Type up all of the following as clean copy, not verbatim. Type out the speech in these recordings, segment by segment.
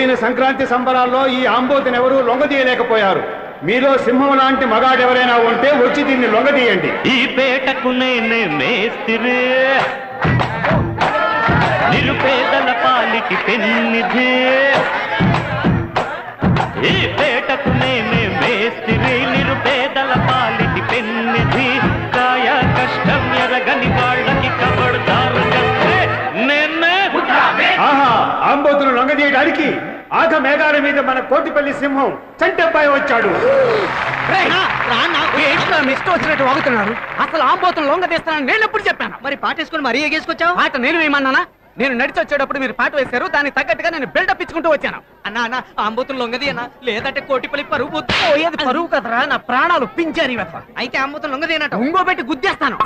వచ్చిన సంక్రాంతి సంబరాల్లో ఈ ఆంబోతుని ఎవరూ లొంగదీయలేకపోయారు. మీలో సింహం లాంటి మగాడెవరైనా ఉంటే వచ్చి దీన్ని లొంగదీయండి. ఈ పేటకు నేనే మేస్తిరి, నిరుపేదల పాలిటి పెన్నిధి. ఈ పేటకు నేనే మేస్తిరి, నిరుపేదల పాలిటి పెన్నిధి. కాయ కష్టం ఎరగని వాళ్ళకి కబడ్దారు నేనే. ఆహా, ఆంబోతును లొంగదీయడానికి ఆగ మేఘాల మీద మన కోటిపల్లి సింహం చంటబ్బాయి వచ్చాడు. ఇష్టం వచ్చినట్టు వాగుతున్నారు. అసలు ఆంబోతులు లొంగ తీస్తానని నేను ఎప్పుడు చెప్పాను? మరి పాటేసుకుని మరీ ఎగేసుకొచ్చావు. పాట నేను వేయమన్నానా? నేను నడిచి వచ్చేటప్పుడు మీరు పాట వేశారు, దానికి తగ్గట్టుగా నేను బిల్డప్ ఇచ్చుకుంటూ వచ్చాను. అన్నా అన్న ఆంబోతులు లొంగది అన్నా, లేదంటే కోటిపల్లి పరువు పోయేది. పరువు కదరా, నా ప్రాణాలు పించారు ఇవత. అయితే ఆంబోతులు లొంగది అన్నట్టు ఉంగో పెట్టి గుద్దేస్తాను.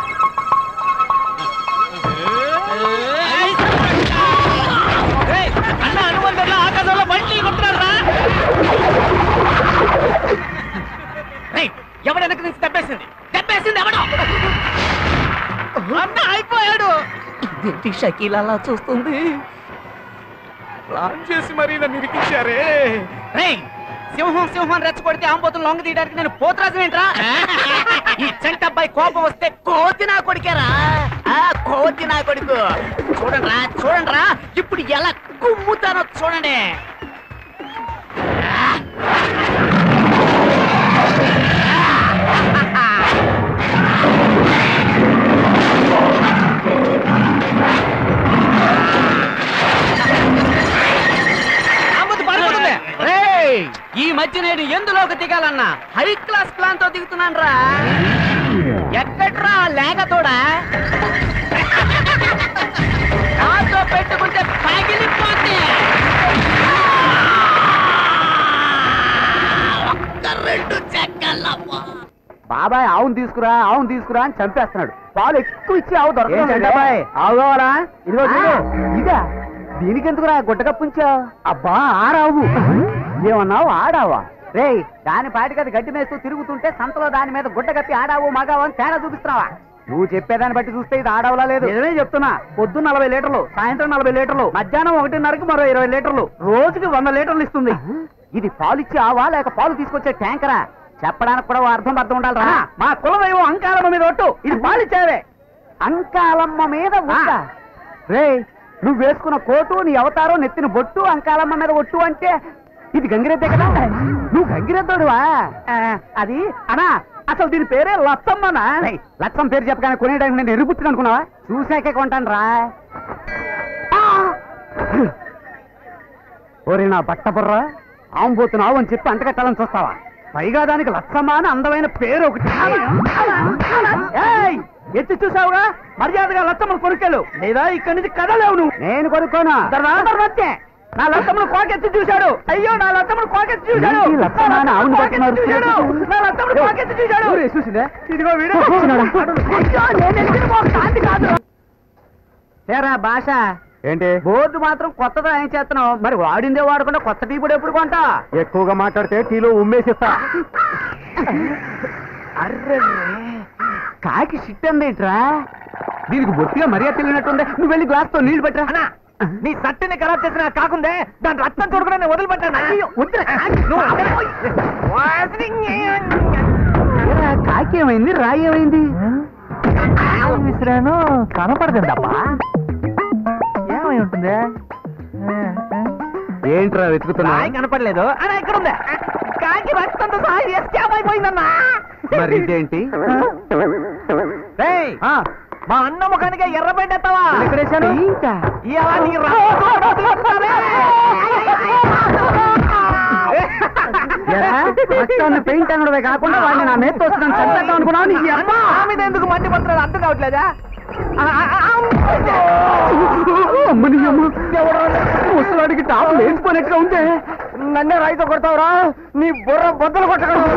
అన్న అనుబంధంలో ఆకాశంలో బండి కొట్టున్నారా? ఎవడెనక నుంచి దెబ్బేసింది ఎవడో. అన్న అయిపోయాడు. ఇదేంటి షకీల్ అలా చూస్తుంది? ప్లాన్ చేసి మరీ నన్ను ఇరికించారే. సింహం రెచ్చగొడితే ఆంబోతులు లొంగ తీయడానికి నేను పోతరాజు ఏంట్రా? ఈ చంటబ్బాయి కోపం వస్తే కోతి నా కొడుకేరా, కోతి నా కొడుకు. చూడండిరా ఇప్పుడు ఎలా కుమ్ముతానో చూడండి. ఈ మధ్య నేను ఎందులోకి దిగాలన్నా హై క్లాస్ ప్లాన్ తో దిగుతున్నాను రా. ఎక్కడ్రా లేకతోడా? నాతో పెట్టుకుంటే పగిలిపోతే రెండు చెక్కలమ్మా. బాబాయ్ ఆవును తీసుకురా అని చంపేస్తున్నాడు. పాలు ఎక్కువ ఇచ్చి ఆవు దొరకదు. ఆవు కావాలా? ఇదిగో ఇదా, దీనికెందుకురా గుడ్డ కప్పుంచావు? అబ్బా ఆరావు. ఏమన్నావు? ఆడావా? రే, దాని పాటికి అది గడ్డి మేస్తూ తిరుగుతుంటే సంతలో దాని మీద గుడ్డ కప్పి ఆడావు మగావు అని తేడా చూపిస్తున్నావా? నువ్వు చెప్పేదాన్ని బట్టి చూస్తే ఇది ఆడవలా లేదు. నిజమే చెప్తున్నా. పొద్దున్న 40 లీటర్లు, సాయంత్రం 40 లీటర్లు, మధ్యాహ్నం 1:30కి మరో 20 లీటర్లు, రోజుకి 100 లీటర్లు ఇస్తుంది. ఇది పాలిచ్చి ఆవా లేక పాలు తీసుకొచ్చే ట్యాంకరా? చెప్పడానికి కూడా అర్థం ఉండాలిరా. మా కులదైవం అంకాలమ్మ మీద ఒట్టు. ఇది పాలిచ్చావే. అంకాలమ్మ మీద ఒట్టా? రే, నువ్వు వేసుకున్న కోటు, నీ అవతారం, నెత్తిన బొట్టు, అంకాలమ్మ మీద ఒట్టు అంటే ఇది గంగిరెద్దే కదా? నువ్వు గంగిరెద్దోడువా? అది అనా అసలు దీని పేరే లచ్చమ్మనా? లచ్చం పేరు చెప్పగానే కొనేయడానికి నేను ఎరుగుతుంది అనుకున్నావా? చూసాకే కొంటాను రా. ఓరే నా బట్ట బుర్రా, ఆంబోతున్నావు అని చెప్పి అంటగట్టాలని చూస్తావా? పైగా దానికి లచ్చమ్మ అని అందమైన పేరు ఒకటి. ఎత్తి చూసావుగా, మర్యాదగా లచ్చమ్మను కొనుక్కెళ్ళు, లేదా ఇక్కడి నుంచి కదలేవు నువ్వు. నేను కొనుక్కోనా? వచ్చే నా లచ్చమ్మను కోకెత్తి చూశాడు. అయ్యో, నా లచ్చమ్మను కోకెత్తి చూశాడు. చూసిందే, ఇదిగో వీడు. తేరా భాష ఏంటి? బోర్డు మాత్రం కొత్తగా ఏం చేస్తున్నావు? మరి వాడిందే వాడకుండా కొత్త టీ కూడా ఎప్పుడు కొంటా? ఎక్కువగా మాట్లాడితే టీలో ఉమ్మేసిస్తా. అర్రే, కాకి సిట్ అందేట్రా? దీనికి బొత్తిగా మర్యాద తెలియనట్టుందే. నువ్వు వెళ్ళి గ్లాస్ తో నీళ్లు పెట్టరా. నీ సట్టిని ఖరాబ్ చేసిన కాకుందే దాని రక్తం చూడకుండా వదిలిపెట్టాను. కాకి ఏమైంది? రాయి ఏమైంది? విసిరాను, కనపడదండబ్బా. ఏమై ఉంటుంది? ఏంట్రా వెతుకుతున్నా? కనపడలేదు. అలా ఇక్కడ ఉందా? కాకి రక్తంతో సహాయం చేస్తే ఏమైపోయిందన్నా? మరి ఇదేంటి? మా అన్న ముఖానికి ఎర్రబెండి ఎత్తావా? పెయింట్ అనడమే కాకుండా వాడిని నా మీద వస్తున్నాను చంపేద్దాం అనుకున్నావు. నీ అమ్మ మీద ఎందుకు మండి పడుతున్నాడు అర్థం కావట్లేదా? అమ్మని అమ్మ, ముసలాడికి టాపు వేసుకునేట్టుగా ఉంటే నన్నే రాయితో కొడతావురా? నీ బుర్ర బొద్దలు కొట్టగలవు.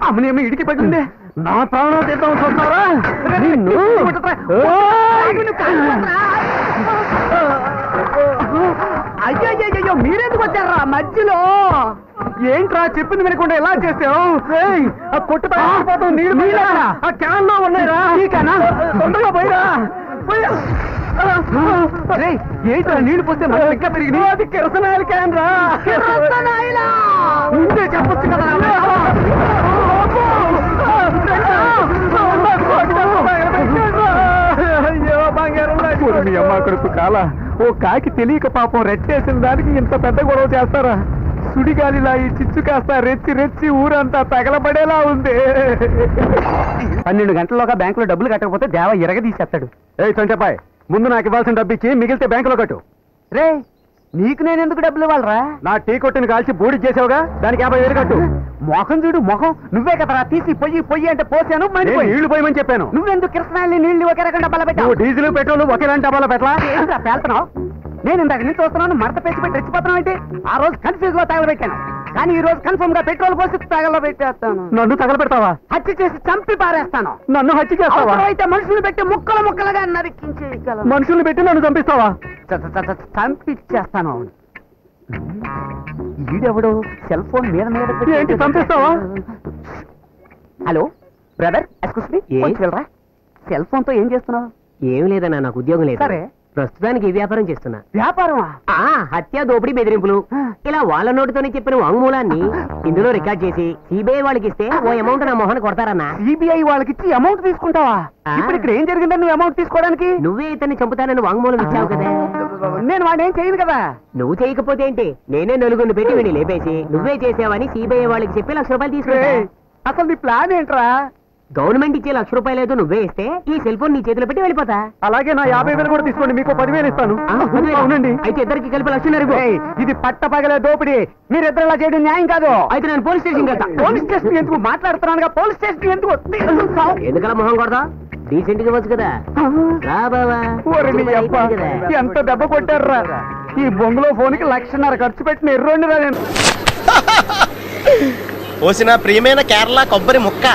అమ్మనేమో ఇడికి పడిందే. నా ప్రాణం తీద్దాం చూస్తావరా? అయ్యో మీరెందుకు వచ్చారా మధ్యలో? ఏంట్రా చెప్పింది వినకుండా ఎలా చేసావు? ఆ కొట్టు నీళ్ళు ఆ క్యాన్ లో ఉన్నాయిరా. తొందరగా పోయిరా. ఏంట్రా నీళ్లు పోతే ఇంకా పెరిగి అది కిరసనాయిల క్యాన్ రా. ముందే చెప్పొచ్చు కదా. మీ అమ్మ కొడుకు కాల ఓ కాకి తెలియక పాపం రెట్టేసిన దానికి ఇంత పెద్ద గొడవ చేస్తారా? సుడిగాలిలా ఈ చిచ్చు కాస్త రెచ్చి రెచ్చి ఊరంతా తగలబడేలా ఉంది. 12 గంటల్లోగా బ్యాంకులో డబ్బులు కట్టకపోతే దేవ ఎరగదీసేస్తాడు. ఏ చంటపాయ్, ముందు నాకు ఇవ్వాల్సిన డబ్బు ఇచ్చి మిగిలితే బ్యాంకులో కట్టు. రే, నీకు నేను ఎందుకు డబ్బులు ఇవ్వాలరా? నా టీ కొట్టుని కాల్చి బూడి చేసావుగా, దానికి 50,000 కట్టు. మొఖం చూడు, మొఖం నువ్వే కదరా తీసి పొయ్యి అంటే పోసాను. నీళ్లు పోయమని చెప్పాను. నువ్వెందుకు కిరసనాయిల్ని నీళ్లు ఒకే రకం డబ్బాలో పెట్టావు? డీజిల్ పెట్రోల్ ఒకేలాంటి డబ్బాలో పెట్టలా? పేలుతున్నావు. నేను ఇందాక నుంచి చూస్తున్నాను, మడత పేసి పెట్టి రెచ్చిపోతున్నావు ఏంటి? ఆ రోజు కన్ఫ్యూజ్ గా తగలబెట్టాను, కానీ ఈ రోజు కన్ఫర్మ్ గా పెట్రోల్ పోసి తగలబెట్టేస్తాను. నన్ను తగలబెడతావా? హత్య చేసి చంపి పారేస్తాను. నన్ను హత్య చేస్తావా? అయితే మనుషులు పెట్టి ముక్కలు ముక్కలుగా నరికించేయగలను. మనుషులు పెట్టి నన్ను చంపిస్తావా? చంపిచ్చేస్తాను. ఈడెవడు సెల్ ఫోన్ మీద ఏంటి చంపిస్తావా? హలో బ్రదర్, ఎక్స్క్యూజ్ మీ, వెళ్ళరా. సెల్ ఫోన్ తో ఏం చేస్తున్నావు? ఏం లేదన్నా, నాకు ఉద్యోగం లేదు. సరే, ప్రస్తుతానికి ఈ వ్యాపారం చేస్తున్నా. వ్యాపారమా? హత్య, దోపిడీ, బెదిరింపులు ఇలా వాళ్ళ నోటితోనే చెప్పిన వాంగ్మూలాన్ని ఇందులో రికార్డ్ చేసి సిబిఐ వాళ్ళకి ఇస్తే ఓ అమౌంట్ నా మొహాన్ని కొడతారన్నా. సిబిఐ వాళ్ళకి ఇచ్చి అమౌంట్ తీసుకుంటావా? ఇప్పుడు ఇక్కడ ఏం జరిగిందని నువ్వు అమౌంట్ తీసుకోవడానికి? నువ్వే ఇతన్ని చంపుతానని వాంగ్మూలం ఇచ్చావు కదా. నేను వాడు ఏం చేయను కదా. నువ్వు చేయకపోతే ఏంటి, నేనే నలుగురిని పెట్టి వీడిని లేపేసి నువ్వే చేసావని సిబిఐ వాళ్ళకి చెప్పి ₹1,00,000 తీసుకుంటా. అసలు నీ ప్లాన్ ఏంట్రా? గవర్నమెంట్ ఇచ్చే ₹1,00,000 ఏదో నువ్వే ఇస్తే ఈ సెల్ ఫోన్ నీ చేతిలో పెట్టి వెళ్ళిపోతా. అలాగే నా 50,000 కూడా తీసుకోండి, మీకు 10,000 ఇస్తాను. అవునండి. అయితే ఇద్దరికి కలిపి ₹1,00,000. ఇది పట్ట పగలే దోపిడి. మీరిద్దరు ఇలా చేయడం న్యాయం కాదు. అయితే నేను పోలీస్ స్టేషన్ వెళ్తా. పోలీస్ స్టేషన్ ఎందుకు మాట్లాడుతున్నాను? పోలీస్ స్టేషన్ ఎందుకు? ఎందుకలా మొహం కొడతా? డీసెంట్ గా వచ్చు కదా. రా బావా. ఎంత దెబ్బ కొట్టారా? ఈ బొంగులో ఫోన్ కి ₹1,00,000 ఖర్చు పెట్టిన ఎర్రోండి రా నేను. పోసిన ప్రియమైన కేరళ కొబ్బరి ముక్క,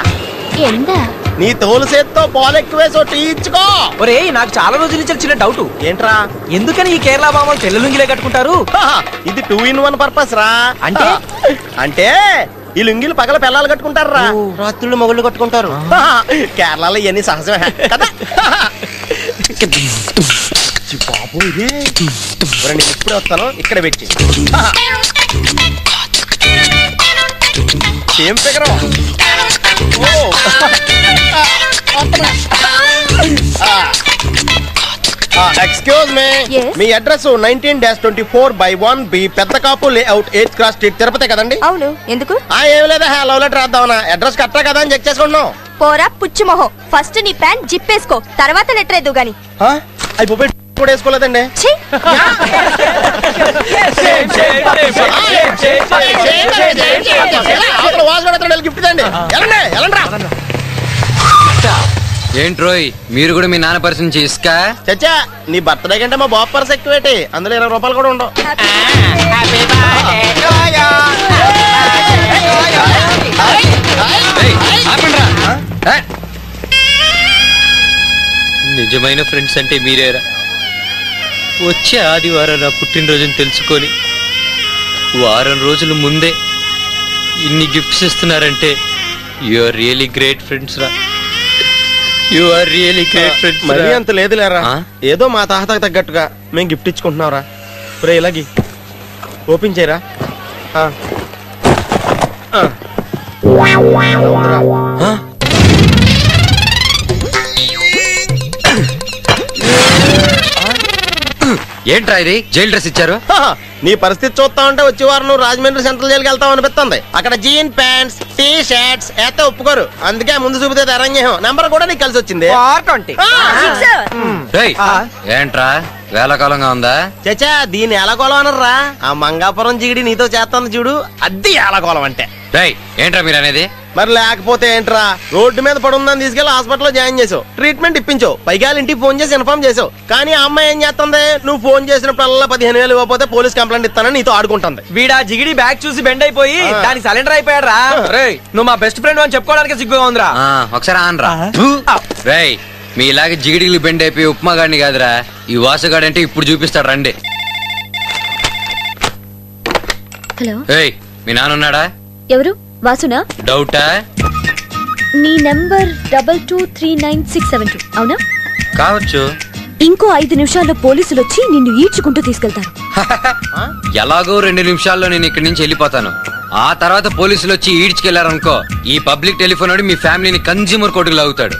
ఎందా నీ తోలు చేత్తో పాలు ఎక్కువేసో టీ ఇచ్చుకో. ఒరే, నాకు చాలా రోజుల నుంచి చిన్న డౌట్. ఏంట్రా? ఎందుకని ఈ కేరళ మామూలు తెల్ల లుంగిలే కట్టుకుంటారు? ఇది 2 in 1 పర్పస్ రా. అంటే అంటే ఈ లుంగిలు పగల పిల్లలు కట్టుకుంటారు రా, రాత్రులు మొగుళ్ళు కట్టుకుంటారు. కేరళలో ఇవన్నీ సహజమే కదా. బాబు ఇదే నేను ఇప్పుడే వస్తాను, ఇక్కడ పెట్టి ఏం figure. Excuse me address 19-24/1B Pedda Kapu layout 8th cross street Tirupati కదండి? అవును. ఎందుకు? ఏం లేదా, లవ్ లెటర్ రాద్దామన్నా. అడ్రస్ కరెక్టా కదా అని చెక్ చేసుకుంటున్నాం. పోరా పుచ్చుమొహం, ఫస్ట్ నీ ప్యాంట్ జిప్పేసుకో, తర్వాత లెటర్ ఎద్దు గాని. అయిపోయి కూడా వేసుకోలేదండి. గిఫ్ట్ అండి. ఏంట్రోయ్, మీరు కూడా మీ నాన్న పరిచయం చేసుకా? చచ్చా, నీ బర్త్డే కంటే మా బాబు పర్స్ ఎక్కువేటి, అందులో ₹20 కూడా ఉండవు. నిజమైన ఫ్రెండ్స్ అంటే మీరేరా? వచ్చే ఆదివారం నా పుట్టినరోజుని తెలుసుకొని వారం రోజుల ముందే ఇన్ని గిఫ్ట్స్ ఇస్తున్నారంటే you are really great friends రా. You are really great friends. మరీ అంత లేదులేరా, ఏదో మా తాహతకు తగ్గట్టుగా మేము గిఫ్ట్ ఇచ్చుకుంటున్నావురా. రే ఇలాగి ఓపెన్ చేయరా. ఏంట్రా ఇది, జైల్ డ్రెస్ ఇచ్చారు? నీ పరిస్థితి చూస్తా ఉంటే వచ్చే వారం నువ్వు రాజమండ్రి సెంట్రల్ జైలుకి వెళ్తావు అనిపిస్తుంది. అక్కడ జీన్ ప్యాంట్స్, టీ షర్ట్స్ అయితే ఒప్పుకోరు, అందుకే ముందు చూపితే అరేంజ్ నెంబర్ కూడా నీకు కలిసి వచ్చింది. ఏంట్రా వేళకాలంగా ఉందా? చచ్చా, దీని ఏలకోలం అనర్రా. ఆ మంగాపురం జిగిడి నీతో చేస్తాను చూడు, అది ఏలకోలం అంటే. ఏంట్రా మీరు అనేది? మరి లేకపోతే ఏంట్రా, రోడ్డు మీద పడుందని తీసుకెళ్లి హాస్పిటల్లో జాయిన్ చేసావు, ట్రీట్మెంట్ ఇప్పించావు, పైగా ఇంటికి ఫోన్ చేసి ఇన్ఫార్మ్ చేసావు. కానీ ఆ అమ్మాయి ఏం చేస్తుంది, నువ్వు ఫోన్ చేసినప్పుడల్లా 15,000 ఇవ్వకపోతే పోలీస్ కంప్లైంట్ ఇస్తానని నీతో ఆడుకుంటుంది. వీడా జిగిడి బ్యాగ్ చూసి బెండ్ అయిపోయి దానికి సరెండర్ అయిపోయాడు రా. నువ్వు మా బెస్ట్ ఫ్రెండ్ అని చెప్పుకోవడానికి సిగ్గుగా ఉందిరా. ఒకసారి ఆనరా. రేయ్, మీ ఇలాగే జిగిడికి బెండ్ అయిపోయి ఉప్మా గాడిని కాదురా, ఈ వాసుగాడు అంటే ఇప్పుడు చూపిస్తాడు రండి. హలో. మీ నాన్న ఉన్నాడా? ఎవరు? వాసునా? డౌటా? నీ నంబర్ 223967 అవునా? కావచ్చు. ఇంకో 5 నిమిషాల్లో పోలీసులు వచ్చి నిన్ను ఈడ్చుకుంటూ తీసుకెళ్తారు. ఎలాగో 2 నిమిషాల్లో నేను ఇక్కడి నుంచి వెళ్ళిపోతాను. ఆ తర్వాత పోలీసులు వచ్చి ఈడ్చుకెళ్లారనుకో, ఈ పబ్లిక్ టెలిఫోన్ వాడు మీ ఫ్యామిలీని కన్జ్యూమర్ కోర్టుకు లాగుతాడు.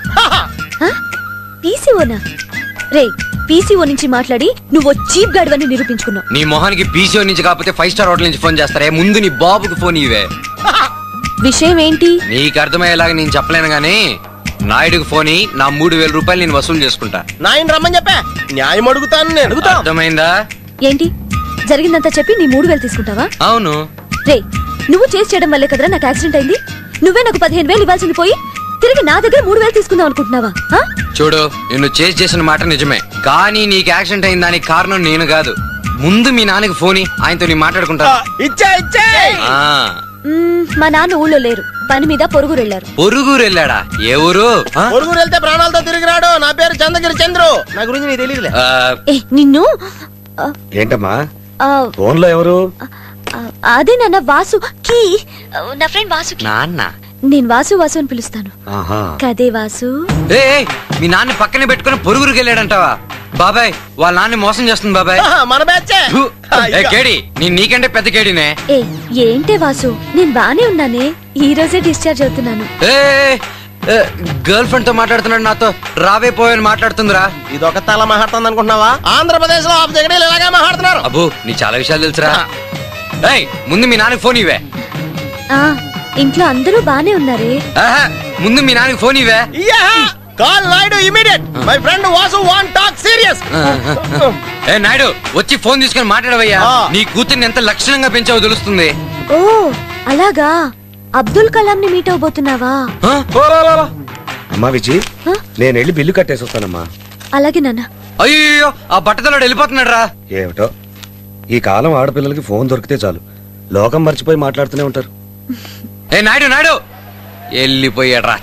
పీసీఓనా? రే, పీసీఓ నుంచి మాట్లాడి నువ్వు చీప్ గార్డ్ అని నిరూపించుకున్నావు. నీ మొహానికి పీసీఓ నుంచి కాకపోతే 5 స్టార్ హోటల్ నుంచి ఫోన్ చేస్తారే. ముందు నీ బాబుకి ఫోన్ ఇవే. విషయం ఏంటి? నీకు అర్థమయ్యేలాగా నేను చెప్పలేను గానీ నాయుడుకి ఫోన్ నా 3000 రూపాయలు నేను వసూలు చేసుకుంటా. నాయన రమ్మని చెప్పా, న్యాయం అడుగుతాను నేను. అర్థమైందా? ఏంటి జరిగిందంతా చెప్పి నీ 3000 తీసుకుంటావా? అవును. రే, నువ్వు చేసి చేయడం వల్లే కదరా నాకు యాక్సిడెంట్ అయింది. నువ్వే నాకు 15,000 ఇవ్వాల్సింది పోయి తిరిగి నా దగ్గర 3000 తీసుకుందాం అనుకుంటున్నావా? చూడు, నిన్ను చేసిన మాట నిజమే, కానీ నీకు యాక్సిడెంట్ అయిన దానికి కారణం నేను కాదు. ముందు మీ నాన్నకి ఫోన్ ఆయనతో నీ మాట్లాడుకుంటా. మా నాన్న ఊళ్ళో లేరు, పని మీద పొరుగురు వెళ్ళారు. పొరుగురు వెళ్ళాడా? ఏ ఊరు? పొరుగురు వెళ్తే ప్రాణాలతో తిరిగి రాడు. నా పేరు చంద్రగిరి చంద్రు. నా గురించి నీకు తెలియదులే. నిన్ను ఏంటమ్మా ఫోన్ లో ఎవరు? అదే నాన్న, వాసు కీ, నా ఫ్రెండ్ వాసు. నాన్న? నేను వాసు వాసు అని పిలుస్తాను. కదే వాసు. మీ నాన్న పక్కనే పెట్టుకుని పొరుగురికి వెళ్ళాడంటావా? బాబాయ్, వాళ్ళ నాన్న మోసం చేస్తుంది బాబాయ్. మన బ్యాచే. కేడి, నీకంటే పెద్ద కేడినే. ఏంటే వాసు, నేను బానే ఉన్నానే, ఈ రోజే డిశ్చార్జ్ అవుతున్నాను. గర్ల్ ఫ్రెండ్ తో మాట్లాడుతున్నాడు, నాతో రావే పోయని మాట్లాడుతుందిరా. ఇదొక తల మాట్లాడుతుంది అనుకుంటున్నావా? ఆంధ్రప్రదేశ్ లో ఇలాగే మాట్లాడుతున్నారు. అబ్బో, నీ చాలా విషయాలు తెలుసురా. ముందు మీ నాన్నకి ఫోన్ ఇవే. ఇంట్లో అందరూ బానే ఉన్నారే. ముందు మీ నాన్నకి ఫోన్ ఇవే. Call Naidu immediate. My friend Vasu want talk serious. Naidu, వచ్చి ఫోన్ తీసుకొని మాట్లాడవయ్యా. నీ కూతుర్ని ఎంత లక్షణంగా పెంచావో తెలుస్తుంది. ఓ అలాగా, అబ్దుల్ కలాం ని మీట్ అవబోతున్నావా? అమ్మా విజయ్, నేను వెళ్ళి బిల్లు కట్టేసి వస్తానమ్మా. అలాగే నాన్న. అయ్యో, ఆ బట్టతలాడు వెళ్ళిపోతున్నాడు రా. ఏమిటో ఈ కాలం ఆడపిల్లలకి ఫోన్ దొరికితే చాలు, లోకం మర్చిపోయి మాట్లాడుతూనే ఉంటారు. నాయుడు నాయుడు వెళ్ళిపోయాడు రా.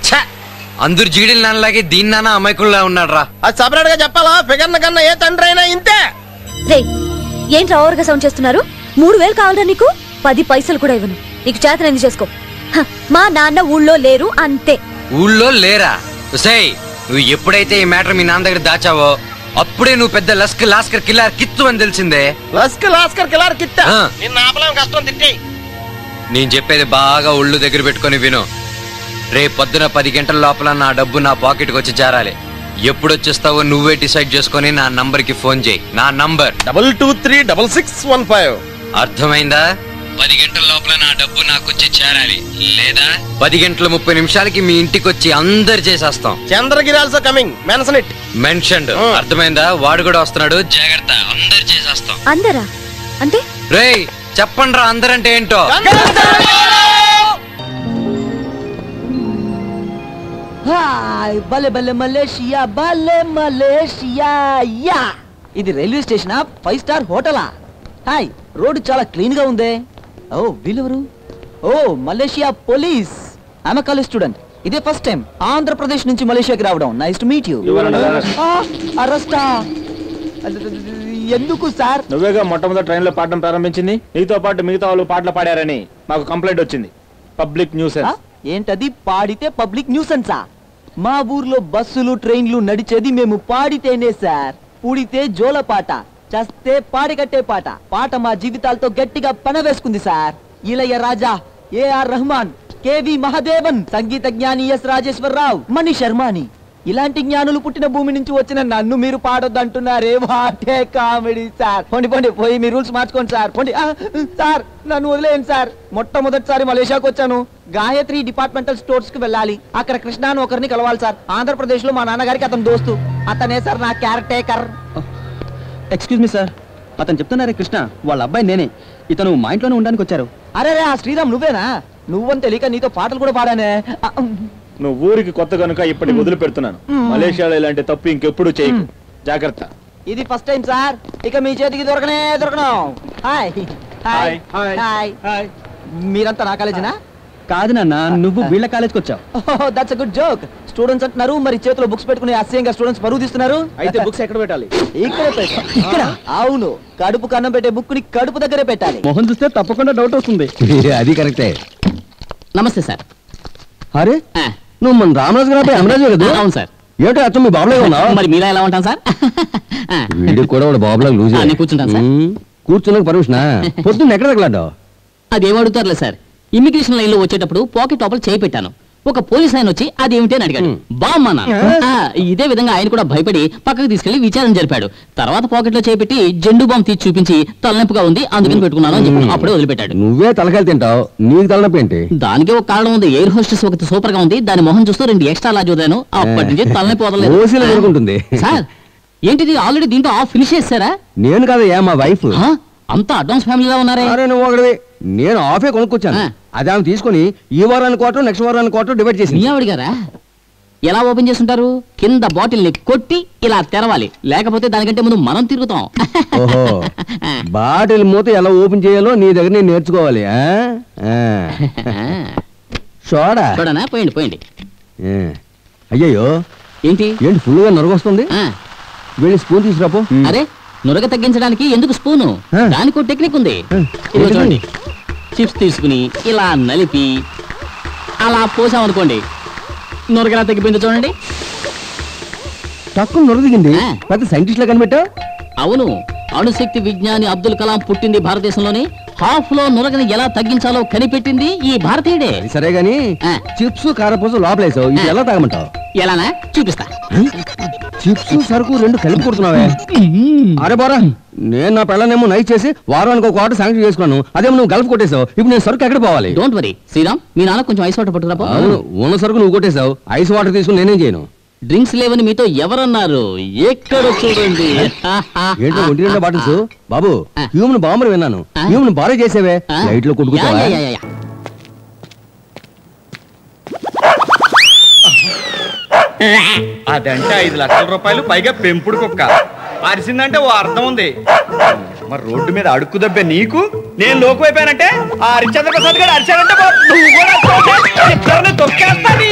అందరు జీడీల నాన్నలాగే దీని నాన్న అమాయకుల్లా ఉన్నాడు రా. అది సపరేట్ గా చెప్పాలా? ఫిగర్ కన్నా ఏ తండ్రి అయినా ఇంతే. రే, ఏంట్రా ఓవర్గా సౌండ్ చేస్తున్నారు? 3000 కావాలరా నీకు? 10 పైసలు కూడా ఇవ్వను. నీకు చేతనంది చేసుకో. మా నాన్న ఊళ్ళో లేరు అంతే. ఊళ్ళో లేరా? నువ్వు ఎప్పుడైతే ఈ మ్యాటర్ మీ నాన్న దగ్గర దాచావో అప్పుడే నువ్వు పెద్ద లాస్కర్ కిల్లర్ కిత్తు అని తెలిసిందే. లాస్కర్ కిల్లర్ కిత్త. నిన్న ఆపలేం, కష్టం తిట్టి. నేను చెప్పేది బాగా ఒళ్ళు దగ్గర పెట్టుకుని విను. రేపు పొద్దున 10 గంటల లోపల నా డబ్బు నా పాకెట్ కి వచ్చి చేరాలి. ఎప్పుడు వచ్చేస్తావో నువ్వే డిసైడ్ చేసుకుని నా నంబర్ కి ఫోన్ చేయి. నా నంబర్ 223665. అర్థమైందా? 10 గంటల లోపల నా డబ్బు నాకు వచ్చి చేరాలి, లేదా 10 గంటల 30 నిమిషాలకి మీ ఇంటికి వచ్చి అందరు చేసేస్తాం. Chandragiri also coming. Mention it. Mentioned. అర్థమైందా? వాడు కూడా వస్తున్నాడు, జాగ్రత్త. అందరు చేసేస్తాం. అందరా అంటే? రేయ్, చెప్పండి రా, అందరంటే ఏంటో. భలే భలే మలేషియా, భలే మలేషియా. యా, ఇది రైల్వే స్టేషనా? 5 స్టార్ హోటలా? హాయ్, రోడ్డు చాలా క్లీన్ గా ఉందే. ఓ, వీళ్ళెవరు? ఓ, Malaysia police. I'm a college student. ఇదే ఫస్ట్ టైం ఆంధ్రప్రదేశ్ నుంచి మలేషియాకి రావడం. Nice to meet you. అరెస్టా? ఎందుకు సార్? నువ్వేగా మొట్టమొదటి ట్రైన్ లో పాడడం ప్రారంభించింది. నీతో పాటు మిగతా వాళ్ళు పాటలు పాడారని మాకు కంప్లైంట్ వచ్చింది. Public nuisance. ఏంటది? పాడితే పబ్లిక్ న్యూసెన్సా? మా ఊర్లో బస్సులు ట్రైన్లు నడిచేది మేము పాడితేనే సార్. పూడితే జోల పాట, చస్తే పాడి కట్టే పాట. పాట మా జీవితాలతో గట్టిగా పనవేసుకుంది సార్. ఇలయ రాజా, ఏఆర్ రెహమాన్, కేవి మహాదేవన్, సంగీత జ్ఞాని ఎస్ రాజేశ్వరరావు, మణి శర్మాని, ఇలాంటి జ్ఞానులు పుట్టిన భూమి నుంచి వచ్చిన నన్ను మీరు పాడొద్దంటున్నారే. What a comedy sir. పోండి పోండి, పోయి మీ రూల్స్ మార్చుకోండి సార్. పోండి. సార్, నన్ను వదిలేయండి సార్. మొట్టమొదటిసారి మలేషియాకి వచ్చాను. గాయత్రి డిపార్ట్మెంటల్ స్టోర్స్ కి వెళ్ళాలి. అక్కడ కృష్ణ అని ఒకరిని కలవాలి సార్. ఆంధ్రప్రదేశ్ లో మా నాన్నగారికి అతను దోస్తు. అతనే సార్ నా care taker. Excuse me sir, అతను చెప్తున్నారే కృష్ణ, వాళ్ళ అబ్బాయి నేనే. ఇతను మా ఇంట్లోనే ఉండడానికి వచ్చారు. అరే రే, ఆ శ్రీరామ్ నువ్వేనా? నువ్వని తెలియక నీతో పాటలు కూడా పాడానే. నువ్వు ఊరికి కొత్త కనుక ఇప్పటికి వదిలి పెడుతున్నాను. మలేషియాలో ఇలాంటి తప్పు ఇంకెప్పుడు చేయకు. జాగ్రత్త. ఇది ఫస్ట్ టైం సార్. ఇక మీ చేతికి దొరకను. Hi hi hi. మీరంతా నా కాలేజీనా? కాదు నాన్న, నువ్వు వీళ్ళ కాలేజ్కి వచ్చావు. That's a good joke. Students అంటున్నారు, మరి చేతిలో బుక్స్ పెట్టుకుని అసహ్యంగా స్టూడెంట్స్ పరువు తీస్తున్నారు. అయితే బుక్స్ ఎక్కడ పెట్టాలి? ఇక్కడ పెట్టాలి. ఇక్కడ? అవును, కడుపు కన్నం పెట్టే బుక్ ని కడుపు దగ్గరే పెట్టాలి. మొహం చూస్తే తప్పకుండా డౌట్ వస్తుంది. అది కరెక్టే. నమస్తే సార్. అరే నువ్వు మన రామరాజు గారు అమరాజు కదా? అవును సార్. ఏమిటో అచ్చం మీ బాబులాగా ఉన్నావు. మరి మీలా ఎలా ఉంటాం సార్? వీడికి కూడా వాడు బాబులాగా లూజ్. నేను కూర్చుంటాను సార్. కూర్చున్నాక పర్మిషనా? పొద్దున్న ఎక్కడ తగలాడ్డావు? అదేం అడుగుతారులే సార్. ఇమిగ్రేషన్ లైన్ లో వచ్చేటప్పుడు పాకెట్ లోపల చేయి పెట్టాను. ఒక పోలీస్ ఆయన వచ్చి అది ఏమిటి అని అడిగాడు. బామ్మన్నా. ఇదే విధంగా ఆయన కూడా భయపడి పక్కకు తీసుకెళ్లి విచారణ జరిపాడు. తర్వాత పాకెట్ లో చేపెట్టి జెండు బాంబు తీసి చూపించి తలనొప్పిగా ఉంది అందుకని పెట్టుకున్నాను అని చెప్పి అప్పుడే వదిలిపెట్టాడు. నువ్వే తలకాయలు తింటావు, నీకు తలనొప్పి ఏంటి? దానికి ఒక కారణం ఉంది. ఎయిర్ హోస్టెస్ ఒకటి సూపర్ గా ఉంది, దాని మొహం చూస్తూ 2 ఎక్స్ట్రా లాజ్ వదిలాను. అప్పటి నుంచి తలనొప్పి వదలలేదు. సార్ ఏంటిది, ఆల్రెడీ దీంట్లో ఆఫ్ ఫినిష్ చేస్తారా? నేను కాదయ్యా, మా వైఫ్. అంతా అడ్వాన్స్ ఫ్యామిలీలో ఉన్నారే. నువ్వు ఒకటి, నేను ఆఫే కొనుక్కొచ్చాను. అది ఆమె తీసుకుని ఈ వారానికి క్వార్టర్, నెక్స్ట్ వారానికి క్వార్టర్ డివైడ్ చేసి. మీ ఆవిడ గారా? ఎలా ఓపెన్ చేస్తుంటారు? కింద బాటిల్ ని కొట్టి ఇలా తెరవాలి, లేకపోతే దానికంటే ముందు మనం తిరుగుతాం. ఓహో, బాటిల్ మూత ఎలా ఓపెన్ చేయాలో నీ దగ్గర నేను నేర్చుకోవాలి. చూడనా? పోయండి పోయండి. అయ్యో ఏంటి ఫుల్ గా నొరగొస్తుంది. వెళ్ళి స్పూన్ తీసుకురాపో. అరే, నురగ తగ్గించడానికి ఎందుకు స్పూను? దానికి ఒక టెక్నిక్ ఉంది. ఇదిగో చూడండి, చిప్స్ తీసుకుని ఇలా నలిపి అలా పోసామనుకోండి, నురగలా తగ్గిపోయింది. చూడండి, తక్కువ నురగ దిగింది. పెద్ద సైంటిస్ట్ లా కనిపెట్టావు. అవును, అణుశక్తి విజ్ఞాని అబ్దుల్ కలాం పుట్టింది భారతదేశంలోనే. హాఫ్ లో నురగని ఎలా తగ్గించాలో కనిపెట్టింది ఈ భారతీయుడే. సరే గాని చిప్స్ కారపూస లోపలేసావు, ఇది ఎలా తాగమంటావు? ఎలానా చూపిస్తా. చిప్స్ సరుకు 2 కలిపి కొడుతున్నావే. అరే బోరా, నేను నా పిల్లనేమో నైట్ చేసి వారానికి ఒక ఆర్డర్ శాంక్షన్ చేసుకున్నాను, అదేమో నువ్వు గల్ఫ్ కొట్టేసావు. ఇప్పుడు నేను సరుకు ఎక్కడ పోవాలి? డోంట్ వరీ శ్రీరామ్, మీ నాన్న కొంచెం ఐస్ వాటర్ పట్టుకురా. అవును, ఉన్న సరుకు నువ్వు కొట్టేసావు, ఐస్ వాటర్ తీసుకుని నేనేం చేయను? డ్రింక్స్ లేవని మీతో ఎవరన్నారు? ఎక్కడ చూడండి. ఏంటో 1 బాటిల్స్. బాబు, హ్యూమన్ బాంబర్ విన్నాను, హ్యూమన్ బారే చేసేవే, లైట్ లో కొట్టుకుంటావా? అదంటే 5 లక్షల రూపాయలు, పైగా పెంపుడు కుక్క. అరిసిందంటే ఓ అర్థం ఉంది. మరి రోడ్డు మీద అడుక్కు దబ్బే నీకు నేను లోకువైపోయానంటే ఆ హరిశ్చంద్ర ప్రసాద్ గారు అరిచాడంటే నువ్వు కూడా తొక్కేస్తాను.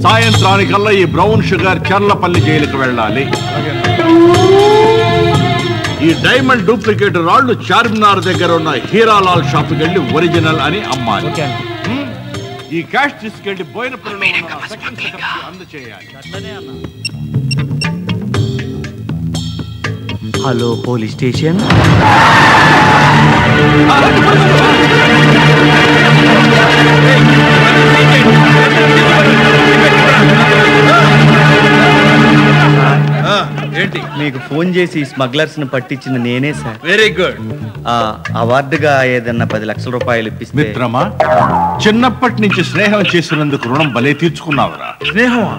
సాయంత్రానికల్లా ఈ బ్రౌన్ షుగర్ చర్లపల్లి జైలుకి వెళ్ళాలి. ఈ డైమండ్ డూప్లికేట్ రాళ్లు చార్మినార్ దగ్గర ఉన్న హీరాలాల్ షాప్కి వెళ్ళి ఒరిజినల్ అని అమ్మాలి. ఈ క్యాష్ తీసుకెళ్లి బోయినపల్లిలో అందచేయాలి. Hello police station. ఏంటి? మీకు ఫోన్ చేసి స్మగ్లర్స్ ని పట్టించిన నేనే సార్. Very good. అవార్డుగా ఏదన్నా 10 లక్షల రూపాయలు ఇప్పిస్తే. మిత్రమా, చిన్నప్పటి నుంచి స్నేహం చేసినందుకు రుణం భలే తీర్చుకున్నావురా. స్నేహమా?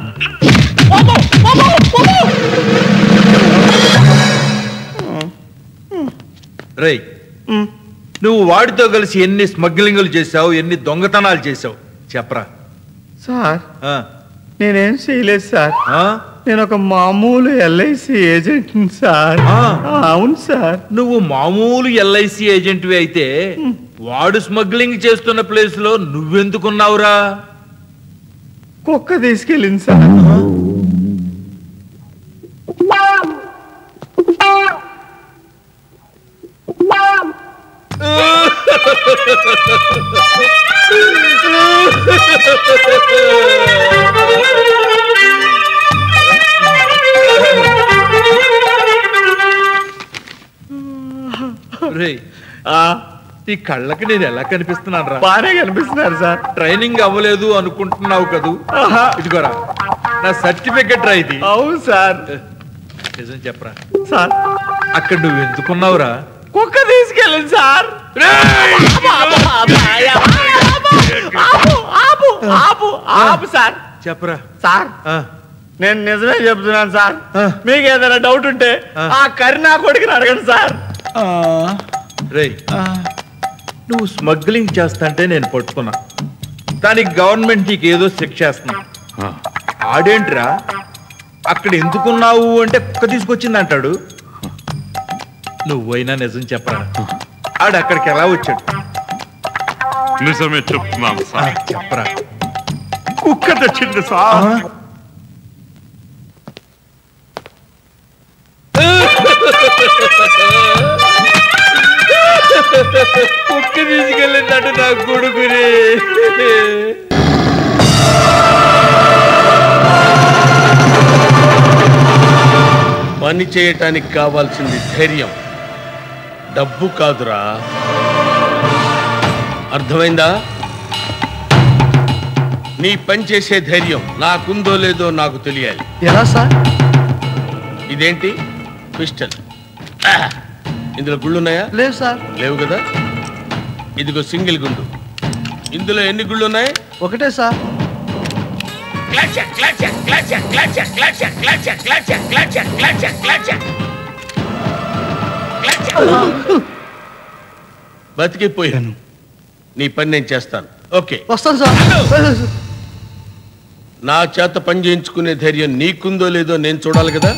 రై, నువ్వు వాడితో కలిసి ఎన్ని స్మగ్లింగ్లు చేసావు, ఎన్ని దొంగతనాలు చేసావు చెప్పరా. సార్ నేనేం చేయలేదు సార్. నేను ఒక మామూలు ఎల్ఐసి ఏజెంట్ సార్. అవును సార్. నువ్వు మామూలు ఎల్ఐసి ఏజెంట్వి అయితే వాడు స్మగ్లింగ్ చేస్తున్న ప్లేస్ లో నువ్వెందుకున్నావురా? కుక్క తీసుకెళ్ళింది సార్. ఈ కళ్ళకి నేను ఎలా కనిపిస్తున్నాను రా? బాగా కనిపిస్తున్నారు సార్. ట్రైనింగ్ అవ్వలేదు అనుకుంటున్నావు కదూ? ఇదిగోరా నా సర్టిఫికెట్ రా ఇది. అవును సార్. నిజం చెప్పరా సార్. అక్కడ నువ్వు ఎందుకున్నావురా? కుక్క తీసుకెళ్ళింది సార్. ఆపు సార్. చెప్పరా సార్. నేను నిజమే చెప్తున్నాను సార్. మీకు ఏదైనా డౌట్ ఉంటే ఆ కరీనా కొడుకుని అడగండి సార్. రేయ్, నువ్వు స్మగ్లింగ్ చేస్తాంటే నేను పట్టుకున్నా, దానికి గవర్నమెంట్ నీకు ఏదో శిక్ష చేస్తున్నా. ఆడేంట్రా అక్కడ ఎందుకున్నావు అంటే కుక్క తీసుకొచ్చింది అంటాడు. నువ్వైనా నిజం చెప్పరా, ఆడు అక్కడికి ఎలా వచ్చాడు? నిజమే చెప్తున్నాను సార్. చెప్పరా. కుక్క తెచ్చింది సార్. కుక్క తీసుకెళ్ళినట్టు నా కొడుకుని. పని చేయటానికి కావాల్సింది ధైర్యం, డబ్బు కాదురా. అర్థమైందా? నీ పని చేసే ధైర్యం నాకుందో లేదో నాకు తెలియాలి. ఎలా సార్? ఇదేంటి పిస్టల్? ఇందులో గుళ్ళున్నాయా? లేదు సార్. లేవు కదా. ఇదిగో సింగిల్ గుండు. ఇందులో ఎన్ని గుళ్ళు ఉన్నాయి? ఒకటే సార్. బతికిపోయాను. నీ పని నేను చేస్తాను. ఓకే, వస్తాను సార్. నా చేత పని చేయించుకునే ధైర్యం నీకుందో లేదో నేను చూడాలి కదా.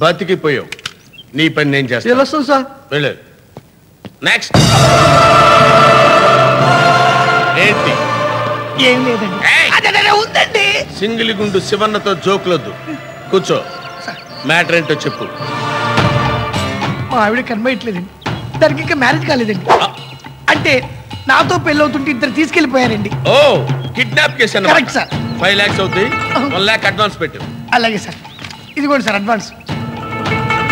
బతికిపోయావు. నీ పని నేను చేస్తాను సార్. వెళ్ళు. నెక్స్ట్. ఏంటి? ఏం లేదండి. ఉందండి. సింగిల్ గుండు శివన్నతో జోకులొద్దు. కూర్చో. మ్యాటర్ ఏంటో చెప్పు. మా ఆవిడ కనబడట్లేదండి. దానికి ఇంకా మ్యారేజ్ కాలేదండి. అంటే నాతో పెళ్ళవుతుంటే ఇద్దరు తీసుకెళ్లిపోయారండి. ఓ, కిడ్నాప్ కేసు అన్నమాట. Correct sir. 5 lakhs అవుతుంది. 1 lakh అడ్వాన్స్ పెట్టు. అలాగే సార్. ఇదిగోండి సార్ అడ్వాన్స్.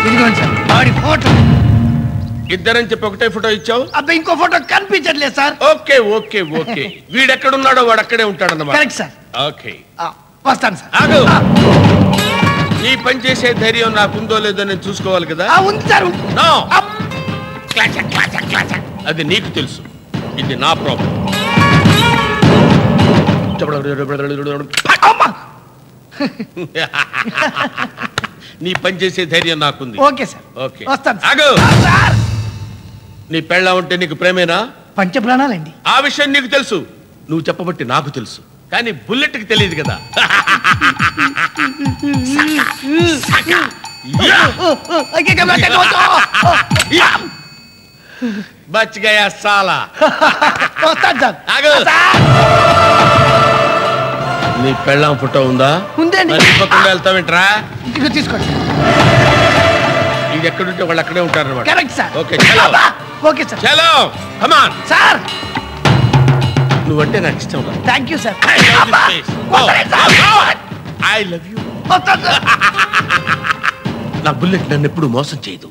ఇదిగోండి సార్ ఆవిడ ఫోటో. ఇద్దరని చెప్పి ఒకటే ఫోటో ఇచ్చావు. అబ్బాయి ఇంకో ఫోటో కనిపించట్లేదు సార్. Okay okay okay. వీడెక్కడున్నాడో వాడు అక్కడే ఉంటాడన్నమాట. Correct sir. ఓకే, వస్తాను సార్. ఆగు. నీ పని చేసే ధైర్యం నాకుందో లేదో నేను చూసుకోవాలి కదా. ఉంది సార్. నో. అది నీకు తెలుసు, ఇది నా ప్రాబ్లం. నీ పని చేసే ధైర్యం నాకుంది. Okay sir. ఓకే, వస్తాను. ఆగు. నీ పెళ్ళ ఉంటే నీకు ప్రేమేనా? పంచ ప్రాణాలండి. ఆ విషయం నీకు తెలుసు, నువ్వు చెప్పబట్టి నాకు తెలుసు. కానీ బుల్లెట్ కి తెలియదు కదా. బచ్ గయా సాలా. నీ పెళ్ళాం ఫోటో ఉందా? ఉందండి. పక్కన వెళ్తావేంట్రా? తీసుకోండి. ఇది ఎక్కడుంటే వాళ్ళు అక్కడే ఉంటారు అన్నమాట. Correct sir. ఓకే, చలో. Okay sir. చలో, కమ్ ఆన్ సార్. నువ్వంటే నాకు ఇష్టం. Thank you sir. I love you. నా బుల్లెట్ నన్ను ఎప్పుడు మోసం చేయదు.